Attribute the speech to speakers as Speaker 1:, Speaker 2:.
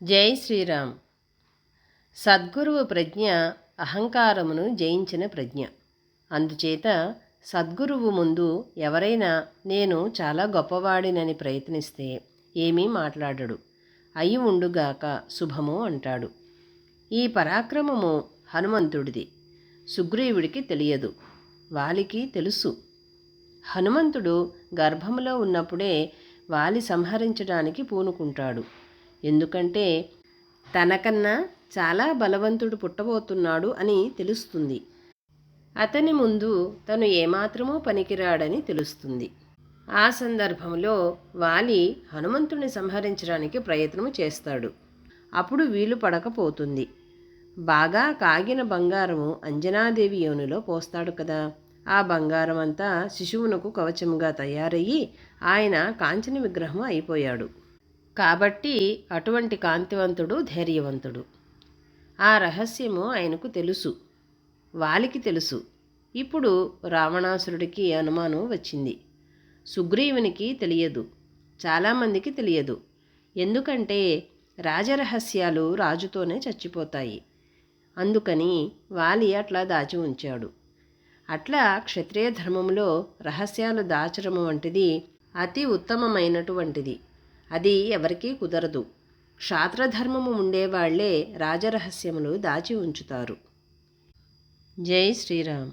Speaker 1: జై శ్రీరామ్. సద్గురువు ప్రజ్ఞ అహంకారమును జయించిన ప్రజ్ఞ. అందుచేత సద్గురువు ముందు ఎవరైనా నేను చాలా గొప్పవాడినని ప్రయత్నిస్తే ఏమీ మాట్లాడడు. అయి ఉండుగాక శుభము అంటాడు. ఈ పరాక్రమము హనుమంతుడిది. సుగ్రీవుడికి తెలియదు, వాలికి తెలుసు. హనుమంతుడు గర్భంలో ఉన్నప్పుడే వాలి సంహరించడానికి పూనుకుంటాడు. ఎందుకంటే తనకన్నా చాలా బలవంతుడు పుట్టబోతున్నాడు అని తెలుస్తుంది. అతని ముందు తను ఏమాత్రమూ పనికిరాడని తెలుస్తుంది. ఆ సందర్భంలో వాలి హనుమంతుని సంహరించడానికి ప్రయత్నం చేస్తాడు. అప్పుడు వీలు పడకపోతుంది. బాగా కాగిన బంగారము అంజనాదేవి యోనిలో పోస్తాడు కదా. ఆ బంగారం అంతా శిశువునకు కవచముగా తయారయ్యి ఆయన కాంచన విగ్రహం అయిపోయాడు. కాబట్టి అటువంటి కాంతివంతుడు ధైర్యవంతుడు. ఆ రహస్యము ఆయనకు తెలుసు, వాలికి తెలుసు. ఇప్పుడు రావణాసురుడికి అనుమానం వచ్చింది. సుగ్రీవునికి తెలియదు, చాలామందికి తెలియదు. ఎందుకంటే రాజరహస్యాలు రాజుతోనే చచ్చిపోతాయి. అందుకని వాలి అట్లా దాచి ఉంచాడు. అట్లా క్షత్రియ ధర్మంలో రహస్యాలు దాచడము వంటిది అతి ఉత్తమమైనటువంటిది. అది ఎవరికీ కుదరదు. క్షాత్రధర్మము ఉండేవాళ్లే రాజరహస్యములు దాచి ఉంచుతారు. జై శ్రీరామ్.